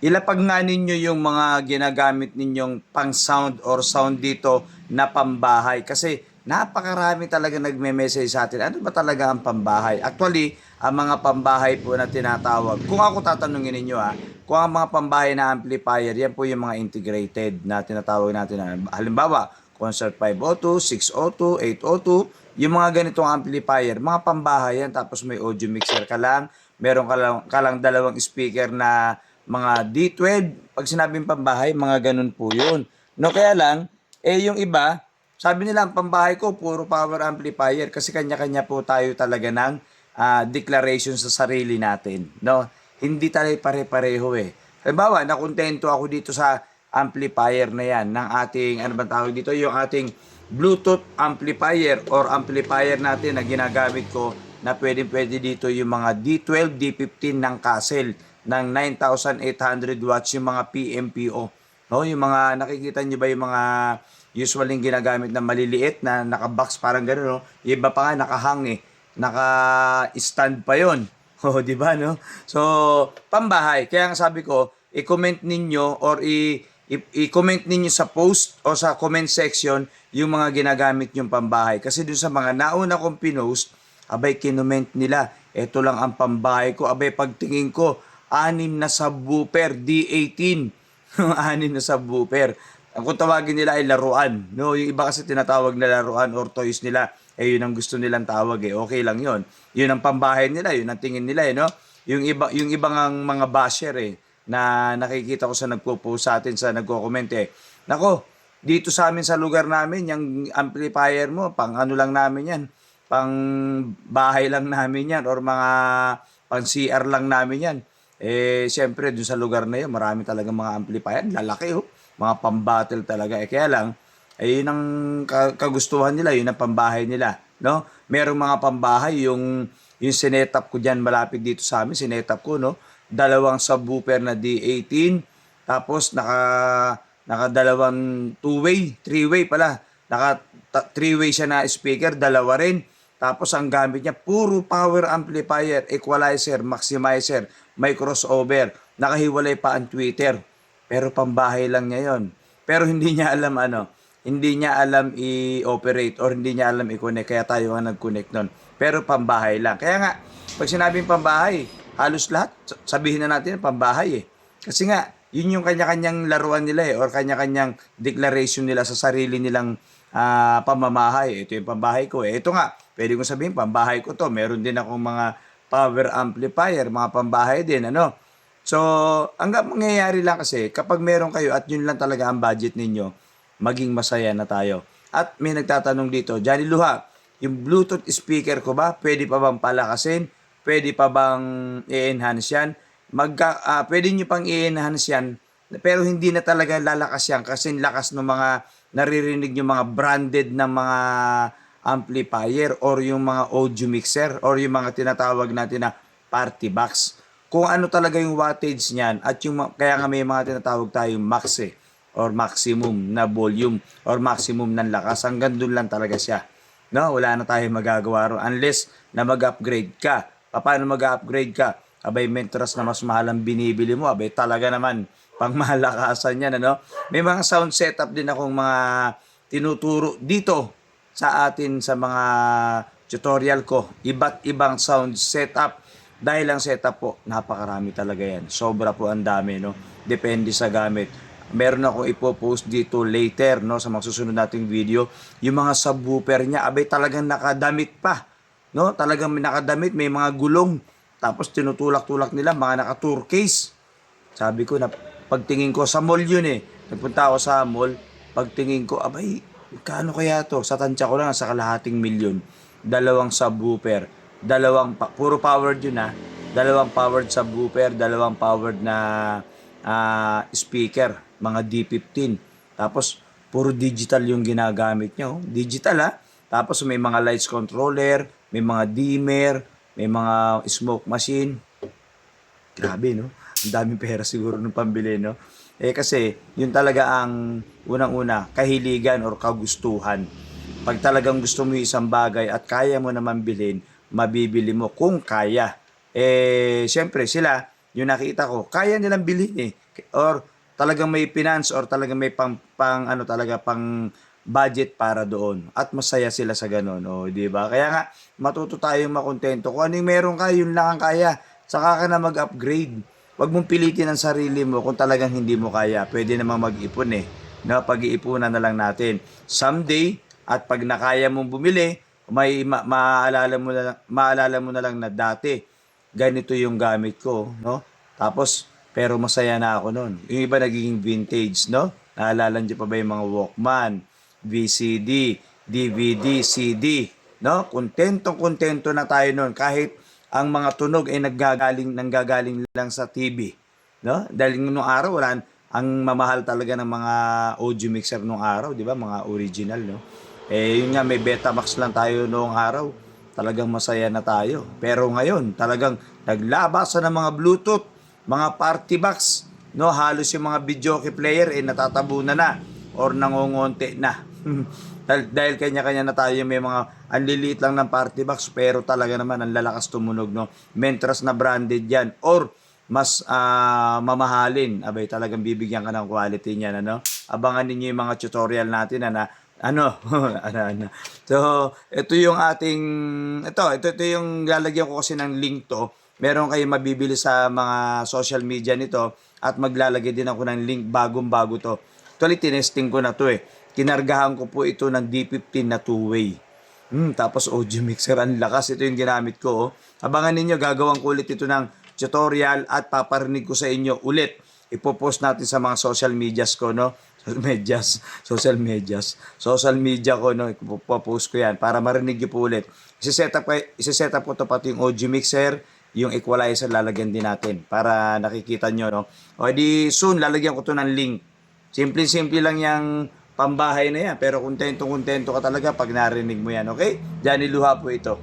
ilapag nga ninyo yung mga ginagamit ninyong pang sound or sound dito na pambahay. Kasi napakarami talaga nagme-message sa atin. Ano ba talaga ang pambahay? Actually, ang mga pambahay po na tinatawag, kung ako tatanungin ninyo kung ang mga pambahay na amplifier, yan po yung mga integrated na tinatawag natin. Halimbawa, Concert 502, 602, 802, yung mga ganitong amplifier, mga pambahay yan, tapos may audio mixer ka lang, meron ka lang dalawang speaker na mga D12, pag sinabing pambahay, mga ganun po yun. No, kaya lang, yung iba, sabi nila ang pambahay ko, puro power amplifier, kasi kanya-kanya po tayo talaga ng declaration sa sarili natin. No? Hindi tayo pare-pareho eh. Halimbawa, nakontento ako dito sa amplifier na yan ng ating, ano ba tawag dito, yung ating Bluetooth amplifier or amplifier natin na ginagamit ko na pwede dito yung mga D12, D15 ng Castle ng 9,800 watts yung mga PMPO. No, yung mga nakikita niyo ba yung mga usually ginagamit na maliliit na naka-box parang gano'n, no? Yung iba pa nga nakahang naka-stand pa 'yon. Oh, di ba no? So, pambahay. Kaya nga sabi ko, i-comment ninyo or i-comment ninyo sa post o sa comment section yung mga ginagamit yung pambahay. Kasi dun sa mga nauna kong pinost, abay kinument nila, eto lang ang pambahay ko. Abay pagtingin ko, 6 na subwoofer, D18. 6 na subwoofer. Ang kung tawagin nila ay laruan. No, yung iba kasi tinatawag na laruan or toys nila. Yun ang gusto nilang tawag Okay lang yun. Yun ang pambahay nila, yun ang tingin nila no. Yung ibang mga basher na nakikita ko sa nagpo-post sa atin sa nagko-comment Nako, dito sa amin sa lugar namin, yung amplifier mo, pang ano lang namin yan. Pang bahay lang namin yan or mga pang CR lang namin yan. Siyempre, dun sa lugar na yun, marami talaga mga amplifier. Lalaki mga pambattle talaga. Kaya lang, yun ang kagustuhan nila, yun ang pambahay nila. No? Merong mga pambahay, yung sinetap ko dyan malapit dito sa amin, sinetap ko, no? Dalawang subwoofer na D18, tapos nakadalawang two-way, three-way pala. Naka three-way siya na speaker, dalawa rin. Tapos ang gamit niya, puro power amplifier, equalizer, maximizer, may crossover. Nakahiwalay pa ang tweeter. Pero pambahay lang niya yon. Pero hindi niya alam hindi niya alam i-operate or hindi niya alam i-connect. Kaya tayo nga nag-connect nun. Pero pambahay lang. Kaya nga, pag sinabing pambahay, halos lahat, sabihin na natin pambahay Kasi nga, yun yung kanya-kanyang laruan nila or kanya-kanyang declaration nila sa sarili nilang pamamahay. Ito yung pambahay ko Ito nga, pwede kong sabihin, pambahay ko to. Meron din akong mga power amplifier, mga pambahay din, So, ang mangyayari lang kasi, kapag meron kayo at yun lang talaga ang budget ninyo, maging masaya na tayo. At may nagtatanong dito, Johnny Luha, yung Bluetooth speaker ko ba, pwede pa bang palakasin? Pwede pa bang i-enhance yan? Pwede nyo pang i-enhance yan, pero hindi na talaga lalakas yan kasi lakas ng mga naririnig yung mga branded na mga amplifier or yung mga audio mixer or yung mga tinatawag natin na party box. Kung ano talaga yung wattage niyan at kaya nga may mga tinatawag tayong max or maximum na volume or maximum ng lakas. Hanggang doon lang talaga siya. No, wala na tayong magagawa ron unless na mag-upgrade ka. Paano mag-upgrade ka? Abay, mentras na mas mahal ang binibili mo. Abay, talaga naman pang malakasan yan, May mga sound setup din akong mga tinuturo dito sa atin sa mga tutorial ko. Iba't ibang sound setup. Dahil ang setup po, napakarami talaga yan. Sobra po ang dami, Depende sa gamit. Meron akong ipopost dito later, sa mga susunod nating video. Yung mga subwoofer niya, abay talagang nakadamit pa, Talagang nakadamit, may mga gulong. Tapos tinutulak-tulak nila, mga naka-tour case. Sabi ko na, pagtingin ko sa mall yun Nagpunta ako sa mall, pagtingin ko, abay, kano kaya to? Sa tansya ko lang, sa kalahating milyon. Dalawang subwoofer. Puro powered yun Dalawang powered subwoofer, dalawang powered na speaker, mga D15. Tapos, puro digital yung ginagamit niya. Digital Tapos, may mga lights controller, may mga dimmer, may mga smoke machine. Grabe, Ang daming pera siguro ng pambili, Kasi, yun talaga ang unang-una, kahiligan or kagustuhan. Pag talagang gusto mo yung isang bagay at kaya mo naman bilhin, mabibili mo kung kaya. Siyempre sila, yung nakita ko, kaya nilang bilhin eh. Or talagang may finance or talagang may ano talaga pang budget para doon at masaya sila sa ganun, oh, di ba? Kaya nga matuto tayong makontento. Kung ano yung meron ka, yun lang ang kaya. Saka ka na mag-upgrade. Huwag mong pilitin ang sarili mo kung talagang hindi mo kaya. Pwede namang mag-ipon eh. No, pag-iipunan na lang natin. Someday, at pag nakaya mong bumili, may maalala mo na lang na dati ganito yung gamit ko, no? Tapos pero masaya na ako noon. Yung iba nagiging vintage, no? Naalala niyo pa ba yung mga Walkman, VCD, DVD, CD, no? Kontento na tayo noon kahit ang mga tunog ay nanggagaling lang sa TV, no? Dahil nung araw wala ang mamahal talaga ng mga audio mixer nung araw, di ba? Mga original, no? Eh, yun nga, may Betamax lang tayo noong araw. Talagang masaya na tayo. Pero ngayon, talagang naglabasan ng mga Bluetooth, mga party box, no? Halos yung mga videoke player, eh, natatabunan na or nangongonte na. Dahil kanya-kanya na tayo, may mga anliliit lang ng party box, pero talaga naman ang lalakas tumunog, no? Mentras na branded yan. Or mas mamahalin. Abay, talagang bibigyan ka ng quality niyan, ano? Abangan ninyo yung mga tutorial natin na ano, ano. So, ito yung ating, ito yung lalagyan ko kasi ng link to. Meron kayong mabibili sa mga social media nito at maglalagay din ako ng link bagong-bago to. Actually, tinesting ko na to eh. Kinargahan ko po ito ng D15 na two-way. Tapos audio mixer, ang lakas. Ito yung ginamit ko. Oh. Abangan ninyo, gagawin ko ulit ito ng tutorial at paparinig ko sa inyo ulit. Ipopost natin sa mga social medias ko, no? Social media ko, no? Ipopost ko yan para marinig nyo po ulit. Isa-set up ko to pati yung audio mixer, yung equalizer lalagyan din natin para nakikita nyo, no? O di soon, lalagyan ko to ng link. Simple lang yung pambahay na yan, pero kontento ka talaga pag narinig mo yan, okay? Johnny Luha po ito.